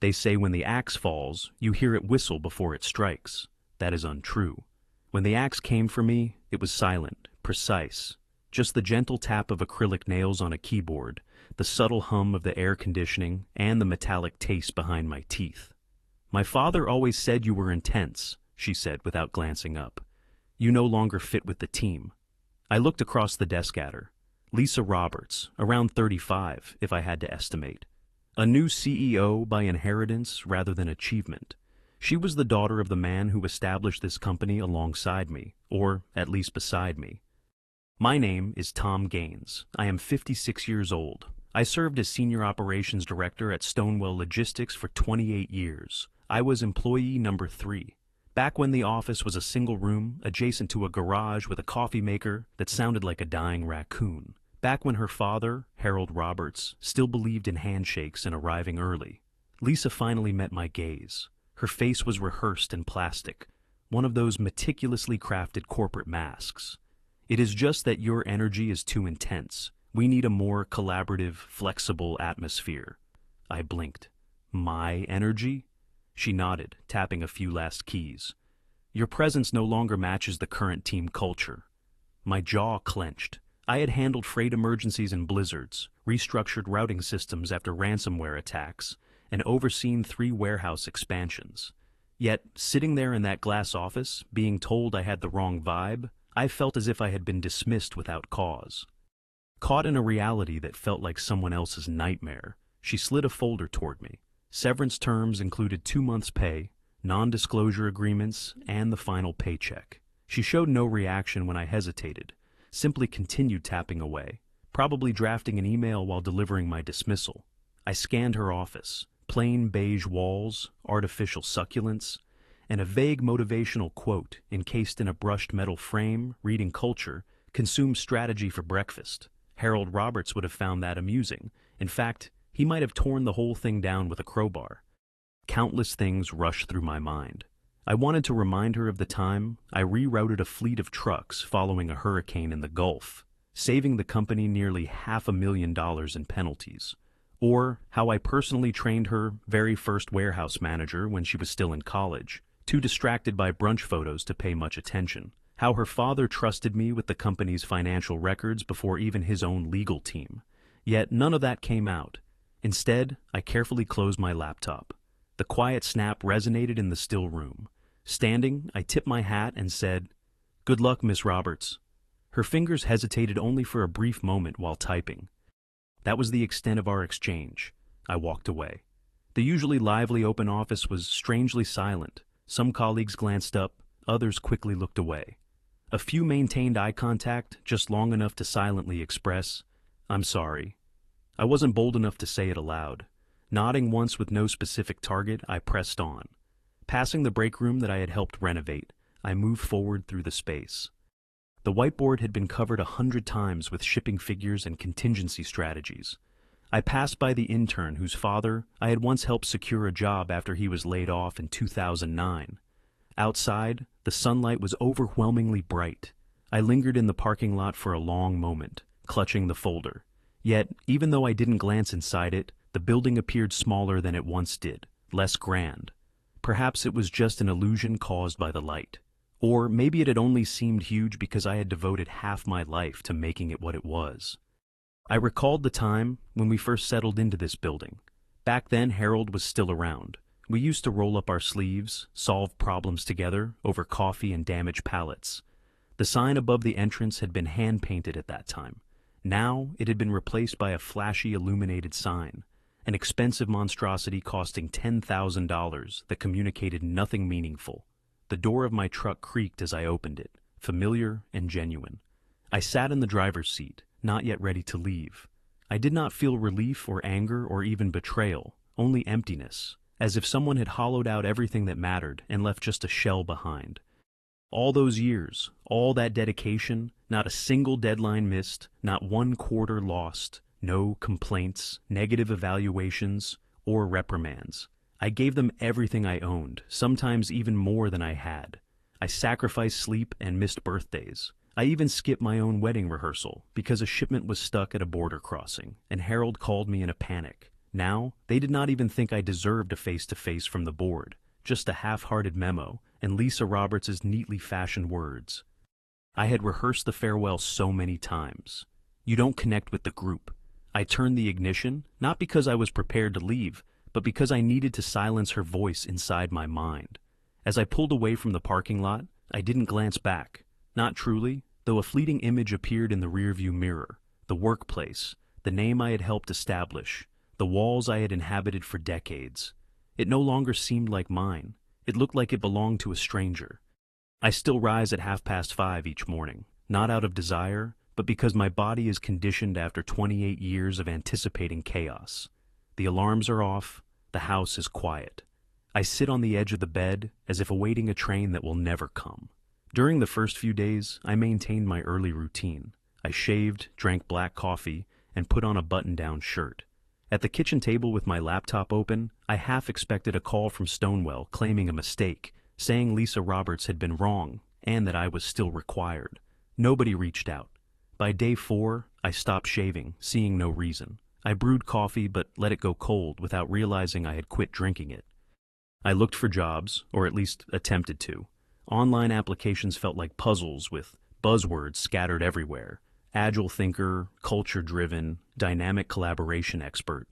They say when the axe falls, you hear it whistle before it strikes. That is untrue. When the axe came for me, it was silent, precise. Just the gentle tap of acrylic nails on a keyboard, the subtle hum of the air conditioning, and the metallic taste behind my teeth. "My father always said you were intense," she said without glancing up. "You no longer fit with the team." I looked across the desk at her. Lisa Roberts, around 35, if I had to estimate. A new CEO by inheritance rather than achievement. She was the daughter of the man who established this company alongside me, or at least beside me. My name is Tom Gaines. I am 56 years old. I served as Senior Operations Director at Stonewell Logistics for 28 years. I was employee number 3. Back when the office was a single room, adjacent to a garage with a coffee maker that sounded like a dying raccoon. Back when her father, Harold Roberts, still believed in handshakes and arriving early. Lisa finally met my gaze. Her face was rehearsed in plastic, one of those meticulously crafted corporate masks. "It is just that your energy is too intense. We need a more collaborative, flexible atmosphere." I blinked. "My energy?" She nodded, tapping a few last keys. "Your presence no longer matches the current team culture." My jaw clenched. I had handled freight emergencies and blizzards, restructured routing systems after ransomware attacks, and overseen 3 warehouse expansions. Yet, sitting there in that glass office, being told I had the wrong vibe, I felt as if I had been dismissed without cause. Caught in a reality that felt like someone else's nightmare, she slid a folder toward me. Severance terms included 2 months' pay, non-disclosure agreements, and the final paycheck. She showed no reaction when I hesitated, simply continued tapping away, probably drafting an email while delivering my dismissal. I scanned her office. Plain beige walls, artificial succulents, and a vague motivational quote encased in a brushed metal frame reading culture, consume strategy for breakfast. Harold Roberts would have found that amusing. In fact, he might have torn the whole thing down with a crowbar. Countless things rushed through my mind. I wanted to remind her of the time I rerouted a fleet of trucks following a hurricane in the Gulf, saving the company nearly $500,000 in penalties. Or how I personally trained her very first warehouse manager when she was still in college, too distracted by brunch photos to pay much attention. How her father trusted me with the company's financial records before even his own legal team. Yet none of that came out. Instead, I carefully closed my laptop. The quiet snap resonated in the still room. Standing, I tipped my hat and said, "Good luck, Miss Roberts." Her fingers hesitated only for a brief moment while typing. That was the extent of our exchange. I walked away. The usually lively open office was strangely silent. Some colleagues glanced up, others quickly looked away. A few maintained eye contact, just long enough to silently express, "I'm sorry." I wasn't bold enough to say it aloud. Nodding once with no specific target, I pressed on. Passing the break room that I had helped renovate, I moved forward through the space. The whiteboard had been covered 100 times with shipping figures and contingency strategies. I passed by the intern whose father I had once helped secure a job after he was laid off in 2009. Outside, the sunlight was overwhelmingly bright. I lingered in the parking lot for a long moment, clutching the folder. Yet, even though I didn't glance inside it, the building appeared smaller than it once did, less grand. Perhaps it was just an illusion caused by the light. Or maybe it had only seemed huge because I had devoted half my life to making it what it was. I recalled the time when we first settled into this building. Back then, Harold was still around. We used to roll up our sleeves, solve problems together over coffee and damaged pallets. The sign above the entrance had been hand-painted at that time. Now it had been replaced by a flashy illuminated sign, an expensive monstrosity costing $10,000 that communicated nothing meaningful. The door of my truck creaked as I opened it, familiar and genuine. I sat in the driver's seat, not yet ready to leave. I did not feel relief or anger or even betrayal, only emptiness, as if someone had hollowed out everything that mattered and left just a shell behind. All those years, all that dedication, not a single deadline missed, not one quarter lost, no complaints, negative evaluations, or reprimands. I gave them everything I owned, sometimes even more than I had. I sacrificed sleep and missed birthdays. I even skipped my own wedding rehearsal because a shipment was stuck at a border crossing, and Harold called me in a panic. Now, they did not even think I deserved a face-to-face from the board, just a half-hearted memo, and Lisa Roberts' neatly fashioned words. I had rehearsed the farewell so many times. You don't connect with the group. I turned the ignition, not because I was prepared to leave, but because I needed to silence her voice inside my mind. As I pulled away from the parking lot, I didn't glance back. Not truly, though a fleeting image appeared in the rearview mirror. The workplace, the name I had helped establish, the walls I had inhabited for decades. It no longer seemed like mine. It looked like it belonged to a stranger. I still rise at 5:30 each morning, not out of desire, but because my body is conditioned after 28 years of anticipating chaos. The alarms are off, the house is quiet. I sit on the edge of the bed as if awaiting a train that will never come. During the first few days, I maintained my early routine. I shaved, drank black coffee, and put on a button-down shirt. At the kitchen table with my laptop open, I half expected a call from Stonewell claiming a mistake, saying Lisa Roberts had been wrong and that I was still required. Nobody reached out. By day 4, I stopped shaving, seeing no reason. I brewed coffee but let it go cold without realizing I had quit drinking it. I looked for jobs, or at least attempted to. Online applications felt like puzzles with buzzwords scattered everywhere. Agile thinker, culture-driven, dynamic collaboration expert.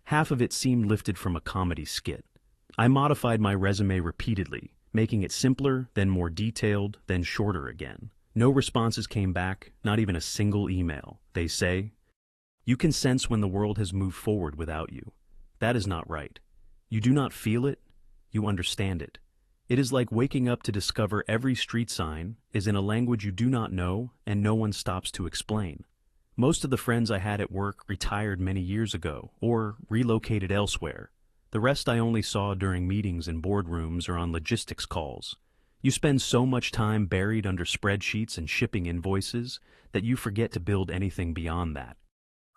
Half of it seemed lifted from a comedy skit. I modified my resume repeatedly, making it simpler, then more detailed, then shorter again. No responses came back, not even a single email. They say, "You can sense when the world has moved forward without you. That is not right. You do not feel it, you understand it. It is like waking up to discover every street sign is in a language you do not know and no one stops to explain." Most of the friends I had at work retired many years ago or relocated elsewhere. The rest I only saw during meetings in boardrooms or on logistics calls. You spend so much time buried under spreadsheets and shipping invoices that you forget to build anything beyond that.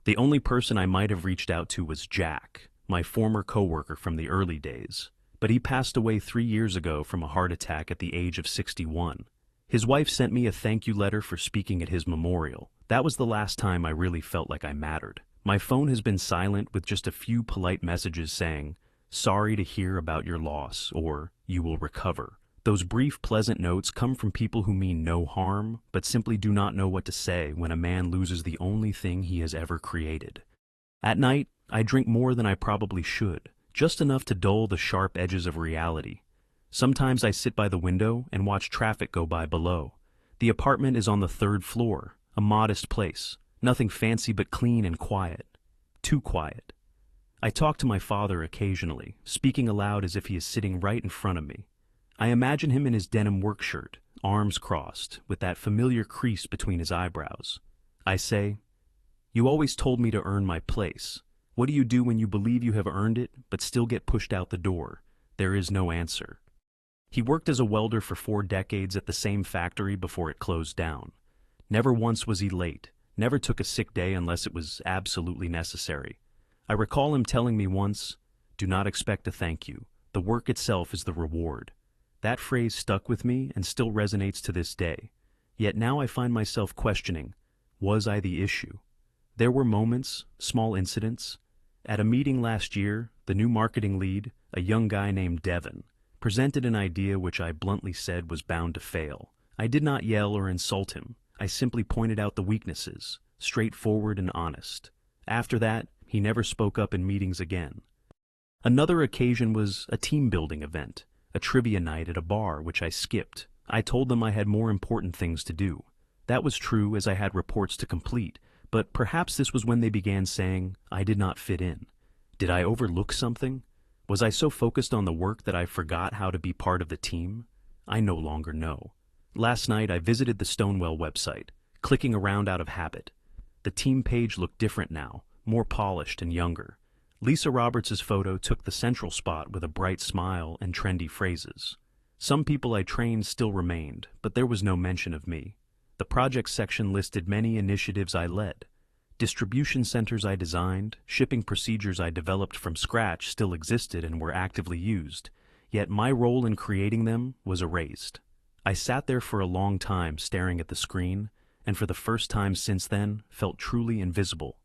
The only person I might have reached out to was Jack, my former coworker from the early days. But he passed away 3 years ago from a heart attack at the age of 61. His wife sent me a thank you letter for speaking at his memorial. That was the last time I really felt like I mattered. My phone has been silent with just a few polite messages saying, "Sorry to hear about your loss," or "You will recover." Those brief, pleasant notes come from people who mean no harm, but simply do not know what to say when a man loses the only thing he has ever created. At night, I drink more than I probably should. Just enough to dull the sharp edges of reality. Sometimes I sit by the window and watch traffic go by below. The apartment is on the 3rd floor, a modest place, nothing fancy but clean and quiet. Too quiet. I talk to my father occasionally, speaking aloud as if he is sitting right in front of me. I imagine him in his denim work shirt, arms crossed, with that familiar crease between his eyebrows. I say, "You always told me to earn my place. What do you do when you believe you have earned it, but still get pushed out the door?" There is no answer. He worked as a welder for 4 decades at the same factory before it closed down. Never once was he late, never took a sick day unless it was absolutely necessary. I recall him telling me once, "Do not expect a thank you. The work itself is the reward." That phrase stuck with me and still resonates to this day. Yet now I find myself questioning, was I the issue? There were moments, small incidents. At a meeting last year, the new marketing lead, a young guy named Devin, presented an idea which I bluntly said was bound to fail. I did not yell or insult him. I simply pointed out the weaknesses, straightforward and honest. After that, he never spoke up in meetings again. Another occasion was a team-building event, a trivia night at a bar which I skipped. I told them I had more important things to do. That was true as I had reports to complete, but perhaps this was when they began saying I did not fit in. Did I overlook something? Was I so focused on the work that I forgot how to be part of the team? I no longer know. Last night I visited the Stonewell website, clicking around out of habit. The team page looked different now, more polished and younger. Lisa Roberts' photo took the central spot with a bright smile and trendy phrases. Some people I trained still remained, but there was no mention of me. The project section listed many initiatives I led. Distribution centers I designed, shipping procedures I developed from scratch still existed and were actively used, yet my role in creating them was erased. I sat there for a long time staring at the screen, and for the first time since then felt truly invisible.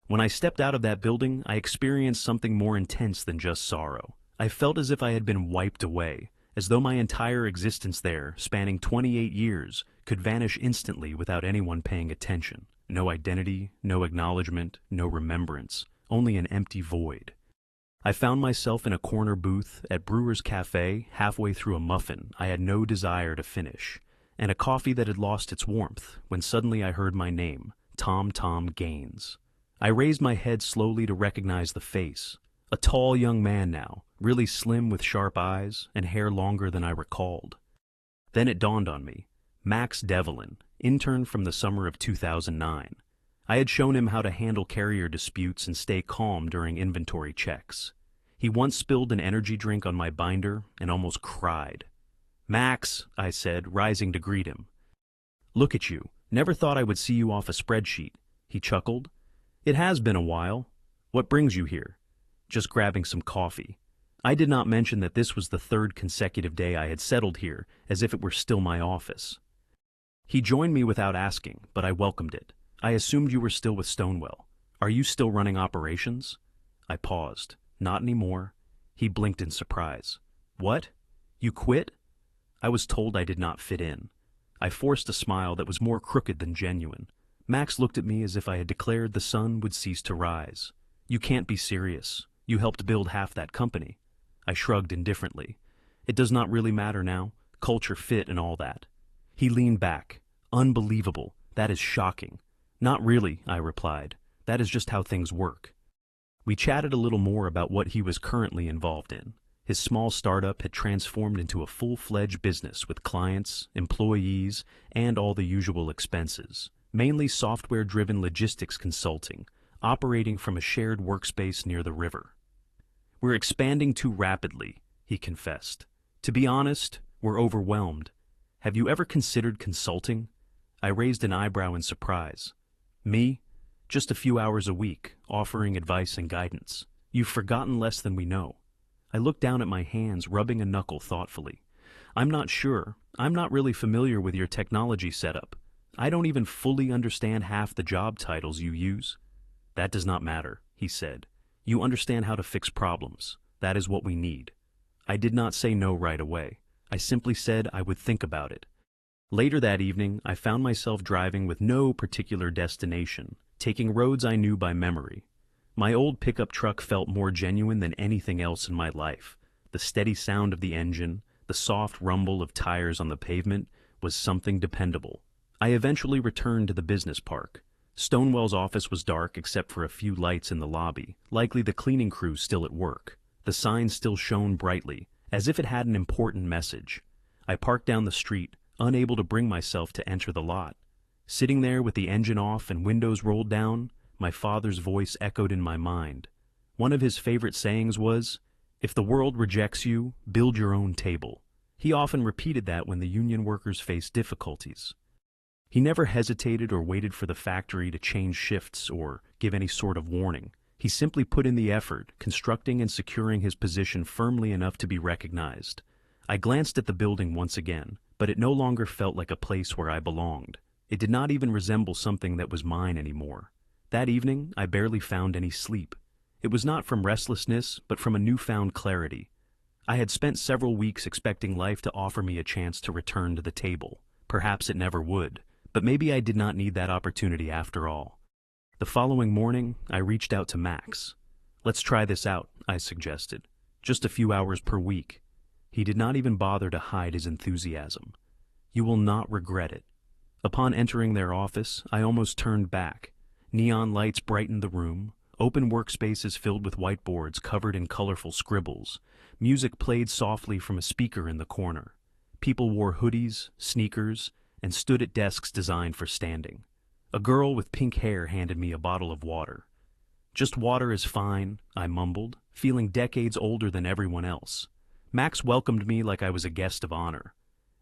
When I stepped out of that building, I experienced something more intense than just sorrow. I felt as if I had been wiped away, as though my entire existence there, spanning 28 years, could vanish instantly without anyone paying attention. No identity, no acknowledgement, no remembrance, only an empty void. I found myself in a corner booth at Brewer's Cafe, halfway through a muffin I had no desire to finish, and a coffee that had lost its warmth, when suddenly I heard my name, Tom Gaines. I raised my head slowly to recognize the face. A tall young man now, really slim with sharp eyes and hair longer than I recalled. Then it dawned on me. Max Devlin, intern from the summer of 2009. I had shown him how to handle carrier disputes and stay calm during inventory checks. He once spilled an energy drink on my binder and almost cried. "Max," I said, rising to greet him. "Look at you. Never thought I would see you off a spreadsheet." He chuckled. "It has been a while. What brings you here?" "Just grabbing some coffee." I did not mention that this was the third consecutive day I had settled here, as if it were still my office. He joined me without asking, but I welcomed it. "I assumed you were still with Stonewell. Are you still running operations?" I paused. "Not anymore." He blinked in surprise. "What? You quit?" I was told I did not fit in. I forced a smile that was more crooked than genuine. Max looked at me as if I had declared the sun would cease to rise. "You can't be serious. You helped build half that company." I shrugged indifferently. "It does not really matter now. Culture fit and all that." He leaned back. "Unbelievable. That is shocking." "Not really," I replied. "That is just how things work." We chatted a little more about what he was currently involved in. His small startup had transformed into a full-fledged business with clients, employees, and all the usual expenses, mainly software-driven logistics consulting, operating from a shared workspace near the river. "We're expanding too rapidly," he confessed. "To be honest, we're overwhelmed. Have you ever considered consulting?" I raised an eyebrow in surprise. "Me? Just a few hours a week, offering advice and guidance. You've forgotten less than we know." I looked down at my hands, rubbing a knuckle thoughtfully. "I'm not sure. I'm not really familiar with your technology setup. I don't even fully understand half the job titles you use." "That does not matter," he said. "You understand how to fix problems. That is what we need." I did not say no right away. I simply said I would think about it. Later that evening, I found myself driving with no particular destination, taking roads I knew by memory. My old pickup truck felt more genuine than anything else in my life. The steady sound of the engine, the soft rumble of tires on the pavement, was something dependable. I eventually returned to the business park. Stonewell's office was dark except for a few lights in the lobby, likely the cleaning crew still at work. The sign still shone brightly, as if it had an important message. I parked down the street, unable to bring myself to enter the lot. Sitting there with the engine off and windows rolled down, my father's voice echoed in my mind. One of his favorite sayings was, "If the world rejects you, build your own table." He often repeated that when the union workers faced difficulties. He never hesitated or waited for the factory to change shifts or give any sort of warning. He simply put in the effort, constructing and securing his position firmly enough to be recognized. I glanced at the building once again, but it no longer felt like a place where I belonged. It did not even resemble something that was mine anymore. That evening, I barely found any sleep. It was not from restlessness, but from a newfound clarity. I had spent several weeks expecting life to offer me a chance to return to the table. Perhaps it never would, but maybe I did not need that opportunity after all. The following morning, I reached out to Max. "Let's try this out," I suggested. "Just a few hours per week." He did not even bother to hide his enthusiasm. "You will not regret it." Upon entering their office, I almost turned back. Neon lights brightened the room, open workspaces filled with whiteboards covered in colorful scribbles. Music played softly from a speaker in the corner. People wore hoodies, sneakers, and stood at desks designed for standing. A girl with pink hair handed me a bottle of water. "Just water is fine," I mumbled, feeling decades older than everyone else. Max welcomed me like I was a guest of honor.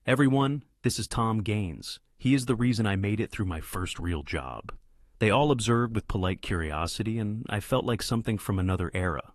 "Everyone, this is Tom Gaines. He is the reason I made it through my first real job." They all observed with polite curiosity, and I felt like something from another era.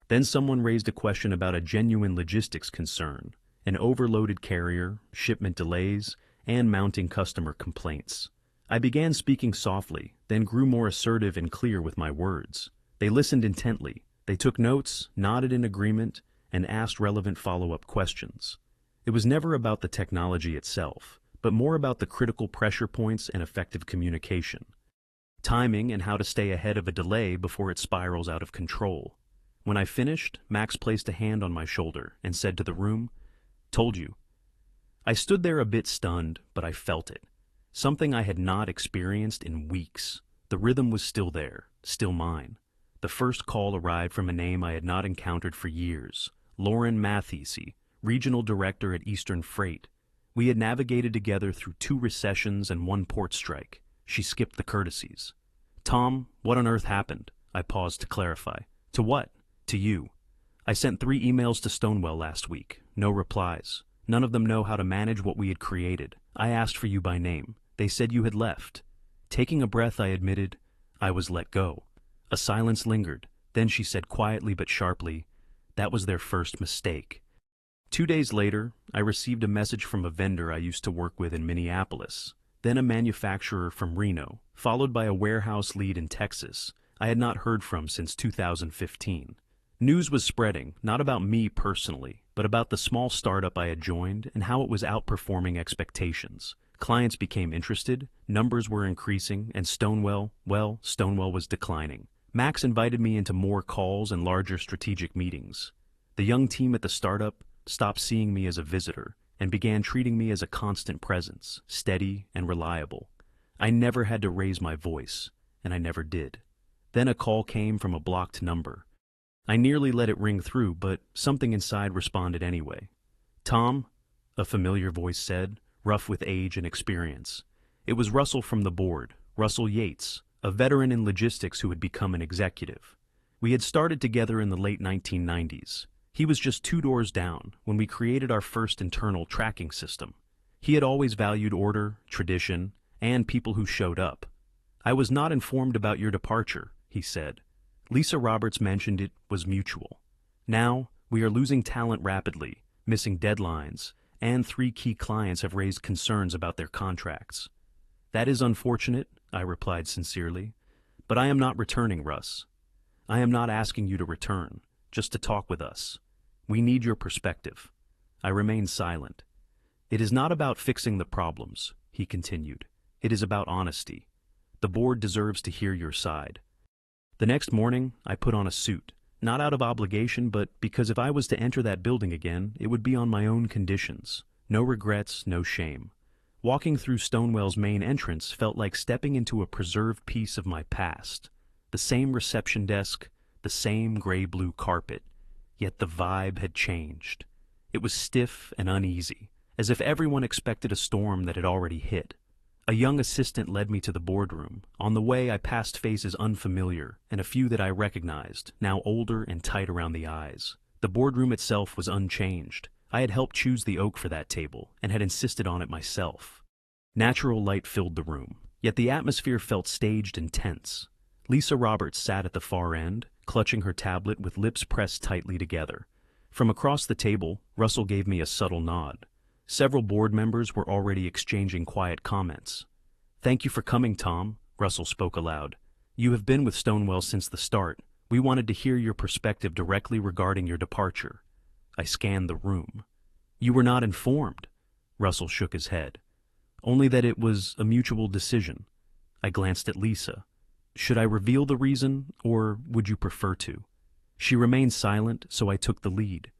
Then someone raised a question about a genuine logistics concern, an overloaded carrier, shipment delays, and mounting customer complaints. I began speaking softly, then grew more assertive and clear with my words. They listened intently. They took notes, nodded in agreement, and asked relevant follow-up questions. It was never about the technology itself, but more about the critical pressure points and effective communication. Timing and how to stay ahead of a delay before it spirals out of control. When I finished, Max placed a hand on my shoulder and said to the room, "Told you." I stood there a bit stunned, but I felt it. Something I had not experienced in weeks. The rhythm was still there, still mine. The first call arrived from a name I had not encountered for years. Lauren Mathesy, Regional Director at Eastern Freight. We had navigated together through 2 recessions and 1 port strike. She skipped the courtesies. "Tom, what on earth happened?" I paused to clarify. "To what?" "To you. I sent 3 emails to Stonewell last week. No replies. None of them know how to manage what we had created. I asked for you by name. They said you had left." Taking a breath, I admitted, "I was let go." A silence lingered. Then she said quietly but sharply, "That was their first mistake." 2 days later, I received a message from a vendor I used to work with in Minneapolis, then a manufacturer from Reno, followed by a warehouse lead in Texas I had not heard from since 2015. News was spreading, not about me personally, but about the small startup I had joined and how it was outperforming expectations. Clients became interested, numbers were increasing, and Stonewell was declining. Max invited me into more calls and larger strategic meetings. The young team at the startup stopped seeing me as a visitor and began treating me as a constant presence, steady and reliable. I never had to raise my voice, and I never did. Then a call came from a blocked number. I nearly let it ring through, but something inside responded anyway. "Tom," a familiar voice said, rough with age and experience. It was Russell from the board, Russell Yates, a veteran in logistics who had become an executive. We had started together in the late 1990s. He was just 2 doors down when we created our first internal tracking system. He had always valued order, tradition, and people who showed up. "I was not informed about your departure," he said. "Lisa Roberts mentioned it was mutual. Now, we are losing talent rapidly, missing deadlines, and 3 key clients have raised concerns about their contracts." "That is unfortunate," I replied sincerely. "But I am not returning, Russ. I am not asking you to return, just to talk with us. We need your perspective." I remained silent. "It is not about fixing the problems," he continued. "It is about honesty. The board deserves to hear your side." The next morning, I put on a suit, not out of obligation, but because if I was to enter that building again, it would be on my own conditions. No regrets, no shame. Walking through Stonewell's main entrance felt like stepping into a preserved piece of my past. The same reception desk, the same gray-blue carpet, yet the vibe had changed. It was stiff and uneasy, as if everyone expected a storm that had already hit. A young assistant led me to the boardroom. On the way, I passed faces unfamiliar, and a few that I recognized, now older and tight around the eyes. The boardroom itself was unchanged. I had helped choose the oak for that table, and had insisted on it myself. Natural light filled the room, yet the atmosphere felt staged and tense. Lisa Roberts sat at the far end, clutching her tablet with lips pressed tightly together. From across the table, Russell gave me a subtle nod. Several board members were already exchanging quiet comments. "Thank you for coming, Tom," Russell spoke aloud. "You have been with Stonewell since the start. We wanted to hear your perspective directly regarding your departure." I scanned the room. "You were not informed." Russell shook his head. "Only that it was a mutual decision." I glanced at Lisa. "Should I reveal the reason, or would you prefer to?" She remained silent, so I took the lead.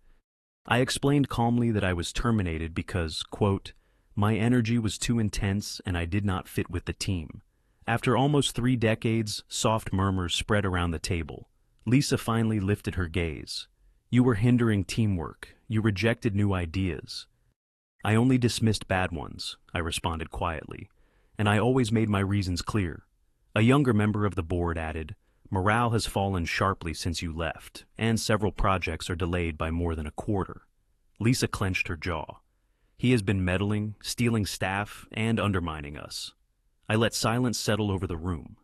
I explained calmly that I was terminated because, quote, "my energy was too intense and I did not fit with the team." After almost 3 decades, soft murmurs spread around the table. Lisa finally lifted her gaze. "You were hindering teamwork. You rejected new ideas." "I only dismissed bad ones," I responded quietly, "and I always made my reasons clear." A younger member of the board added, "Morale has fallen sharply since you left, and several projects are delayed by more than a quarter." Lisa clenched her jaw. "He has been meddling, stealing staff, and undermining us." I let silence settle over the room.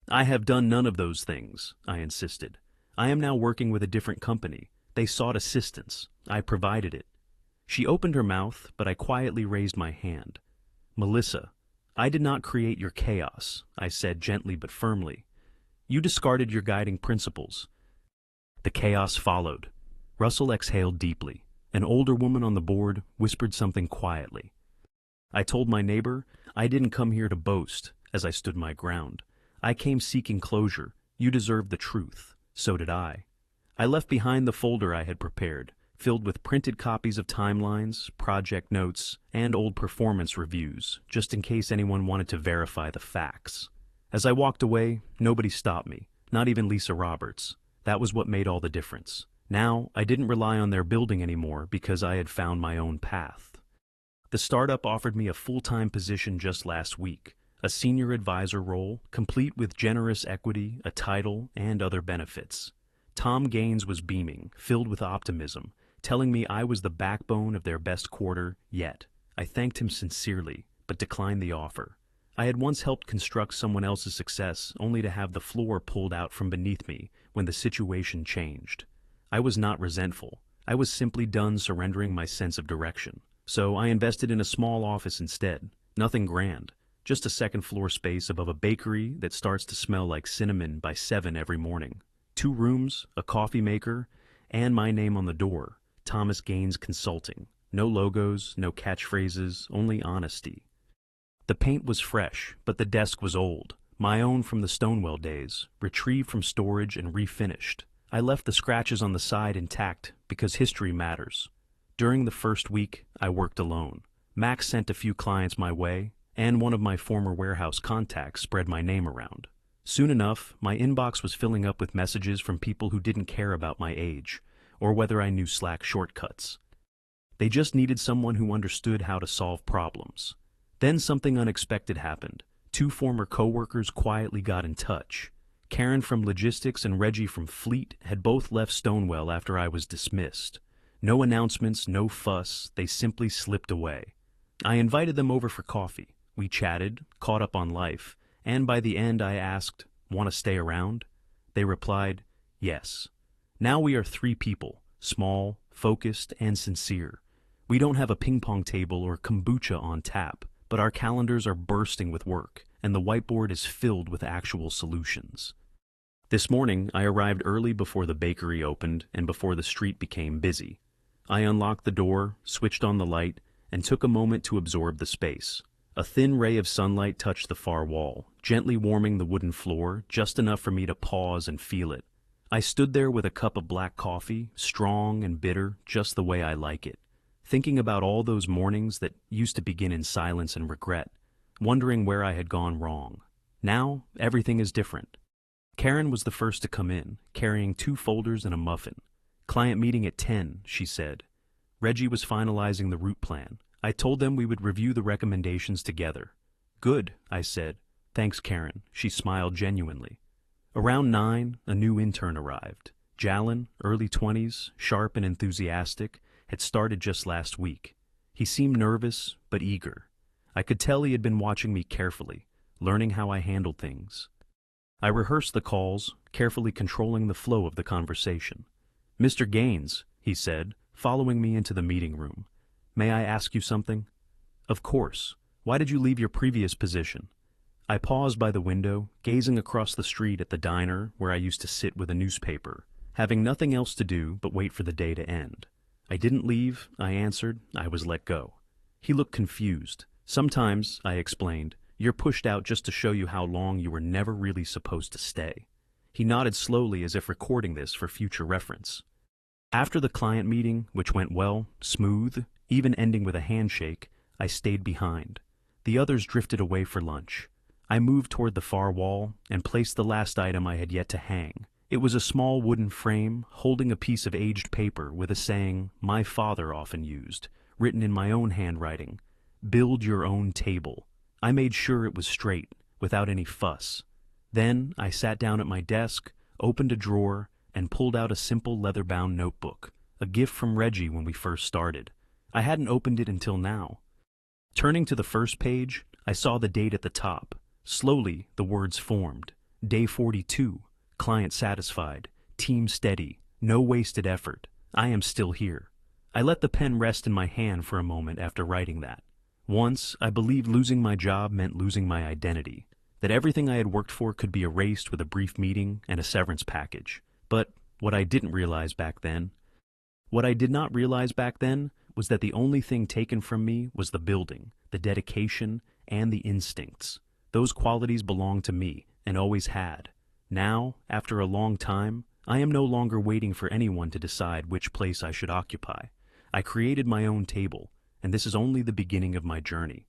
"I have done none of those things," I insisted. "I am now working with a different company. They sought assistance. I provided it." She opened her mouth, but I quietly raised my hand. "Melissa, I did not create your chaos, I said gently but firmly. You discarded your guiding principles. The chaos followed. Russell exhaled deeply. An older woman on the board whispered something quietly. I told my neighbor I didn't come here to boast, as I stood my ground. I came seeking closure. You deserved the truth. So did I. I left behind the folder I had prepared, filled with printed copies of timelines, project notes, and old performance reviews, just in case anyone wanted to verify the facts. As I walked away, nobody stopped me, not even Lisa Roberts. That was what made all the difference. Now, I didn't rely on their building anymore because I had found my own path. The startup offered me a full-time position just last week, a senior advisor role, complete with generous equity, a title, and other benefits. Tom Gaines was beaming, filled with optimism, telling me I was the backbone of their best quarter yet. I thanked him sincerely, but declined the offer. I had once helped construct someone else's success, only to have the floor pulled out from beneath me when the situation changed. I was not resentful. I was simply done surrendering my sense of direction. So I invested in a small office instead. Nothing grand, just a second-floor space above a bakery that starts to smell like cinnamon by 7 every morning. 2 rooms, a coffee maker, and my name on the door, Thomas Gaines Consulting. No logos, no catchphrases, only honesty. The paint was fresh, but the desk was old, my own from the Stonewell days, retrieved from storage and refinished. I left the scratches on the side intact because history matters. During the first week, I worked alone. Max sent a few clients my way, and one of my former warehouse contacts spread my name around. Soon enough, my inbox was filling up with messages from people who didn't care about my age, or whether I knew Slack shortcuts. They just needed someone who understood how to solve problems. Then something unexpected happened. 2 former coworkers quietly got in touch. Karen from Logistics and Reggie from Fleet had both left Stonewell after I was dismissed. No announcements, no fuss, they simply slipped away. I invited them over for coffee. We chatted, caught up on life, and by the end I asked, "Want to stay around?" They replied, "Yes." Now we are 3 people, small, focused, and sincere. We don't have a ping-pong table or kombucha on tap, but our calendars are bursting with work, and the whiteboard is filled with actual solutions. This morning, I arrived early before the bakery opened and before the street became busy. I unlocked the door, switched on the light, and took a moment to absorb the space. A thin ray of sunlight touched the far wall, gently warming the wooden floor, just enough for me to pause and feel it. I stood there with a cup of black coffee, strong and bitter, just the way I like it, thinking about all those mornings that used to begin in silence and regret, wondering where I had gone wrong. Now, everything is different. Karen was the first to come in, carrying 2 folders and a muffin. "Client meeting at 10, she said. Reggie was finalizing the route plan. I told them we would review the recommendations together. "Good," I said. "Thanks, Karen." She smiled genuinely. Around 9, a new intern arrived. Jalen, early 20s, sharp and enthusiastic, had started just last week. He seemed nervous, but eager. I could tell he had been watching me carefully, learning how I handled things. I rehearsed the calls, carefully controlling the flow of the conversation. "Mr. Gaines," he said, following me into the meeting room. "May I ask you something?" "Of course. Why did you leave your previous position?" I paused by the window, gazing across the street at the diner where I used to sit with a newspaper, having nothing else to do but wait for the day to end. "I didn't leave," I answered. "I was let go." He looked confused. "Sometimes," I explained, "you're pushed out just to show you how long you were never really supposed to stay." He nodded slowly as if recording this for future reference. After the client meeting, which went well, smooth, even ending with a handshake, I stayed behind. The others drifted away for lunch. I moved toward the far wall and placed the last item I had yet to hang. It was a small wooden frame holding a piece of aged paper with a saying my father often used, written in my own handwriting, "Build your own table." I made sure it was straight, without any fuss. Then I sat down at my desk, opened a drawer, and pulled out a simple leather-bound notebook, a gift from Reggie when we first started. I hadn't opened it until now. Turning to the first page, I saw the date at the top. Slowly, the words formed. Day 42, client satisfied, team steady, no wasted effort. I am still here. I let the pen rest in my hand for a moment after writing that. Once, I believed losing my job meant losing my identity, that everything I had worked for could be erased with a brief meeting and a severance package. But what I didn't realize back then, what I did not realize back then was that the only thing taken from me was the building, the dedication, and the instincts. Those qualities belonged to me and always had. Now, after a long time, I am no longer waiting for anyone to decide which place I should occupy. I created my own table, and this is only the beginning of my journey.